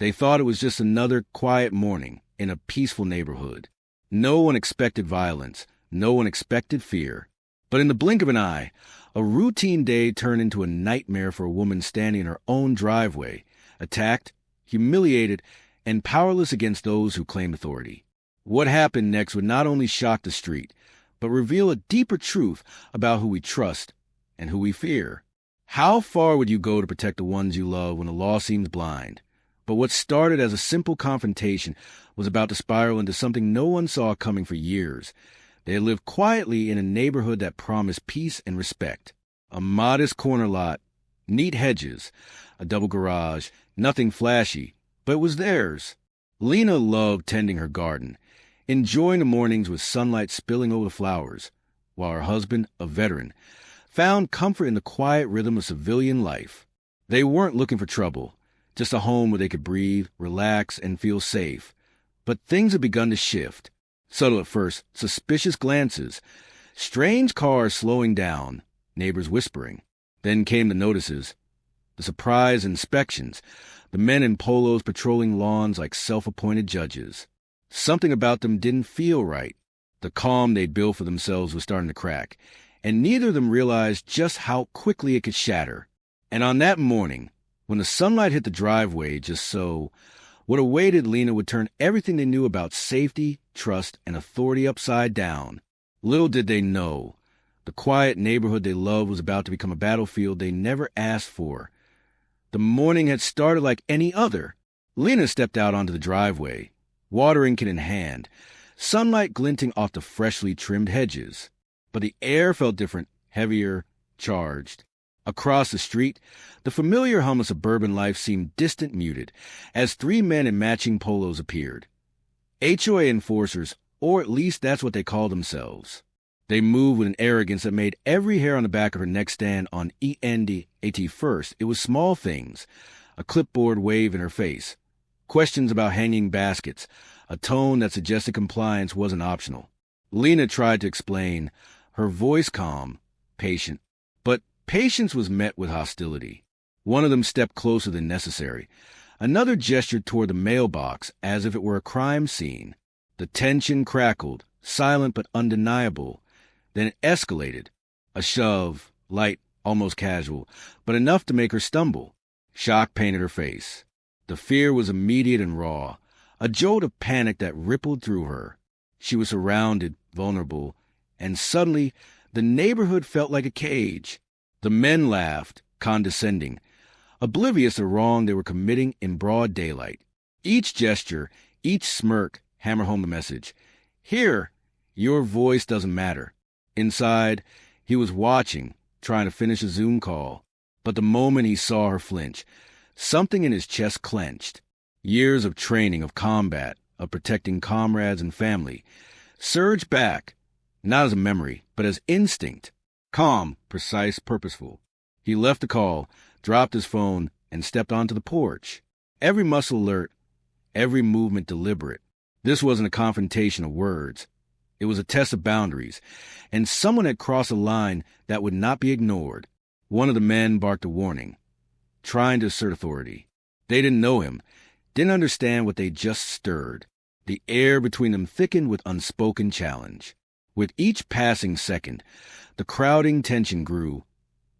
They thought it was just another quiet morning in a peaceful neighborhood. No one expected violence. No one expected fear. But in the blink of an eye, a routine day turned into a nightmare for a woman standing in her own driveway, attacked, humiliated, and powerless against those who claimed authority. What happened next would not only shock the street, but reveal a deeper truth about who we trust and who we fear. How far would you go to protect the ones you love when the law seems blind? But what started as a simple confrontation was about to spiral into something no one saw coming for years. They had lived quietly in a neighborhood that promised peace and respect. A modest corner lot, neat hedges, a double garage, nothing flashy, but it was theirs. Lena loved tending her garden, enjoying the mornings with sunlight spilling over the flowers, while her husband, a veteran, found comfort in the quiet rhythm of civilian life. They weren't looking for trouble, just a home where they could breathe, relax, and feel safe. But things had begun to shift. Subtle at first, suspicious glances, strange cars slowing down, neighbors whispering. Then came the notices, the surprise inspections, the men in polos patrolling lawns like self-appointed judges. Something about them didn't feel right. The calm they'd built for themselves was starting to crack, and neither of them realized just how quickly it could shatter. And on that morning, when the sunlight hit the driveway just so, what awaited Lena would turn everything they knew about safety, trust, and authority upside down. Little did they know, the quiet neighborhood they loved was about to become a battlefield they never asked for. The morning had started like any other. Lena stepped out onto the driveway, watering can in hand, sunlight glinting off the freshly trimmed hedges. But the air felt different, heavier, charged. Across the street, the familiar hum of suburban life seemed distant, muted, as three men in matching polos appeared. HOA enforcers, or at least that's what they called themselves. They moved with an arrogance that made every hair on the back of her neck stand on end at first. It was small things, a clipboard wave in her face, questions about hanging baskets, a tone that suggested compliance wasn't optional. Lena tried to explain, her voice calm, patient. But patience was met with hostility. One of them stepped closer than necessary. Another gestured toward the mailbox as if it were a crime scene. The tension crackled, silent but undeniable. Then it escalated. A shove, light, almost casual, but enough to make her stumble. Shock painted her face. The fear was immediate and raw, a jolt of panic that rippled through her. She was surrounded, vulnerable, and suddenly the neighborhood felt like a cage. The men laughed, condescending, oblivious of the wrong they were committing in broad daylight. Each gesture, each smirk hammered home the message. Here, your voice doesn't matter. Inside, he was watching, trying to finish a Zoom call. But the moment he saw her flinch, something in his chest clenched. Years of training, of combat, of protecting comrades and family, surged back, not as a memory, but as instinct. Calm, precise, purposeful. He left the call, dropped his phone, and stepped onto the porch. Every muscle alert, every movement deliberate. This wasn't a confrontation of words. It was a test of boundaries, and someone had crossed a line that would not be ignored. One of the men barked a warning, trying to assert authority. They didn't know him, didn't understand what they just stirred. The air between them thickened with unspoken challenge. With each passing second, the crowding tension grew,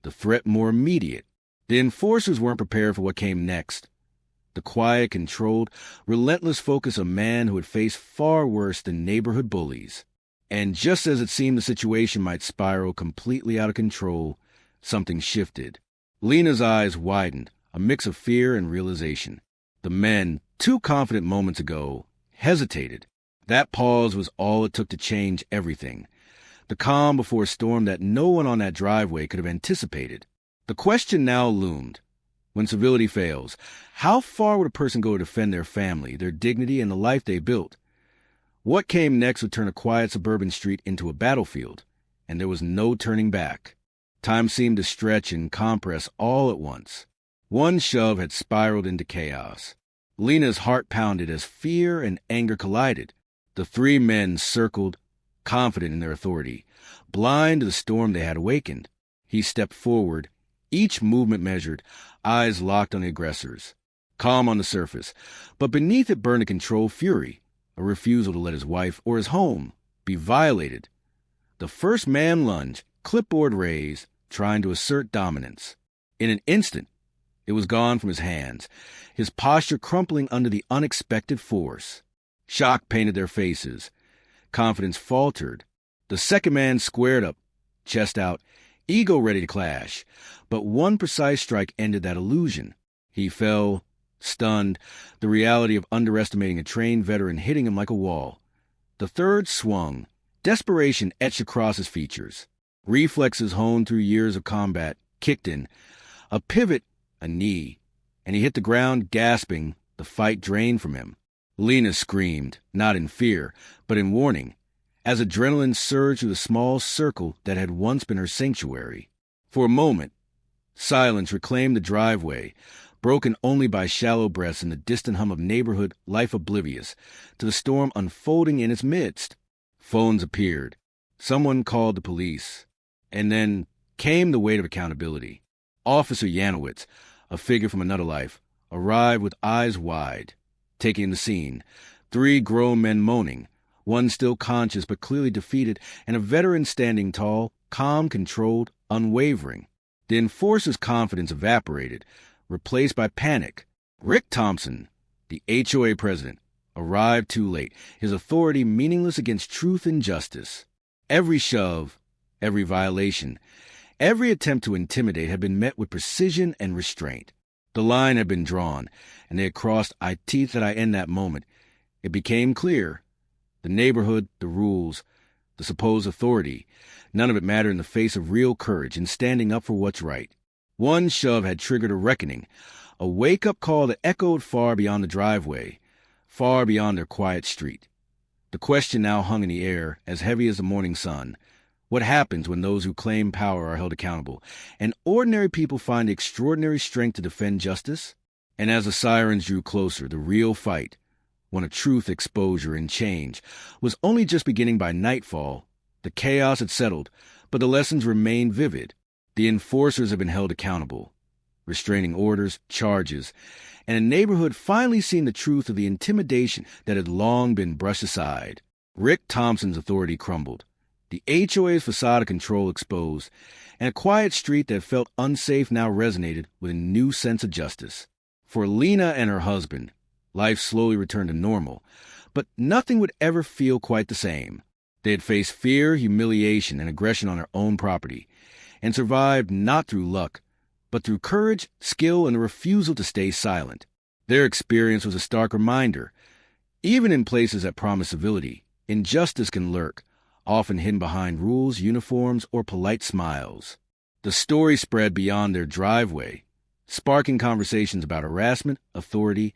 the threat more immediate. The enforcers weren't prepared for what came next. The quiet, controlled, relentless focus of a man who had faced far worse than neighborhood bullies. And just as it seemed the situation might spiral completely out of control, something shifted. Lena's eyes widened, a mix of fear and realization. The men, 2 confident moments ago, hesitated. That pause was all it took to change everything. The calm before a storm that no one on that driveway could have anticipated. The question now loomed. When civility fails, how far would a person go to defend their family, their dignity, and the life they built? What came next would turn a quiet suburban street into a battlefield, and there was no turning back. Time seemed to stretch and compress all at once. One shove had spiraled into chaos. Lena's heart pounded as fear and anger collided. The 3 men circled, confident in their authority, blind to the storm they had awakened. He stepped forward, each movement measured, eyes locked on the aggressors. calm on the surface, but beneath it burned a controlled fury, a refusal to let his wife or his home be violated. The first man lunged, clipboard raised, trying to assert dominance. In an instant, it was gone from his hands, his posture crumpling under the unexpected force. Shock painted their faces. Confidence faltered. The second man squared up, chest out, ego ready to clash. But one precise strike ended that illusion. He fell, stunned, the reality of underestimating a trained veteran hitting him like a wall. The third swung. Desperation etched across his features. Reflexes honed through years of combat kicked in. A pivot, a knee, and he hit the ground gasping, the fight drained from him. Lena screamed, not in fear, but in warning, as adrenaline surged through the small circle that had once been her sanctuary. For a moment, silence reclaimed the driveway, broken only by shallow breaths and the distant hum of neighborhood life oblivious to the storm unfolding in its midst. Phones appeared. Someone called the police. And then came the weight of accountability. Officer Yanowitz, a figure from another life, arrived with eyes wide, taking the scene. 3 grown men moaning, one still conscious but clearly defeated, and a veteran standing tall, calm, controlled, unwavering. The enforcer's confidence evaporated, replaced by panic. Rick Thompson, the HOA president, arrived too late, his authority meaningless against truth and justice. Every shove, every violation, every attempt to intimidate had been met with precision and restraint. The line had been drawn, and they had crossed eye teeth that I end that moment. It became clear. The neighborhood, the rules, the supposed authority, none of it mattered in the face of real courage and standing up for what's right. One shove had triggered a reckoning, a wake-up call that echoed far beyond the driveway, far beyond their quiet street. The question now hung in the air, as heavy as the morning sun. What happens when those who claim power are held accountable, and ordinary people find the extraordinary strength to defend justice? And as the sirens drew closer, the real fight, one of truth, exposure, and change, was only just beginning by nightfall. The chaos had settled, but the lessons remained vivid. The enforcers had been held accountable. Restraining orders, charges, and a neighborhood finally seen the truth of the intimidation that had long been brushed aside. Rick Thompson's authority crumbled. The HOA's facade of control exposed, and a quiet street that felt unsafe now resonated with a new sense of justice. For Lena and her husband, life slowly returned to normal, but nothing would ever feel quite the same. They had faced fear, humiliation, and aggression on their own property, and survived not through luck, but through courage, skill, and a refusal to stay silent. Their experience was a stark reminder. Even in places that promise civility, injustice can lurk, often hidden behind rules, uniforms, or polite smiles. The story spread beyond their driveway, sparking conversations about harassment, authority,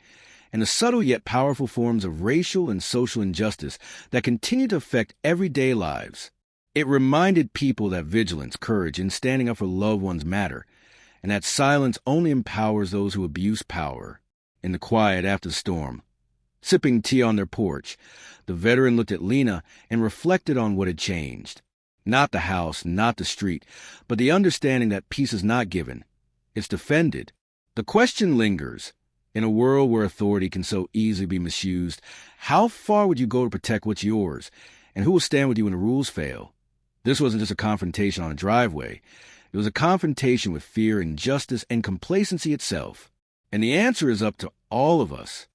and the subtle yet powerful forms of racial and social injustice that continue to affect everyday lives. It reminded people that vigilance, courage, and standing up for loved ones matter, and that silence only empowers those who abuse power. In the quiet after the storm, sipping tea on their porch, the veteran looked at Lena and reflected on what had changed. Not the house, not the street, but the understanding that peace is not given. It's defended. The question lingers. In a world where authority can so easily be misused, how far would you go to protect what's yours? And who will stand with you when the rules fail? This wasn't just a confrontation on a driveway. It was a confrontation with fear, injustice, and complacency itself. And the answer is up to all of us.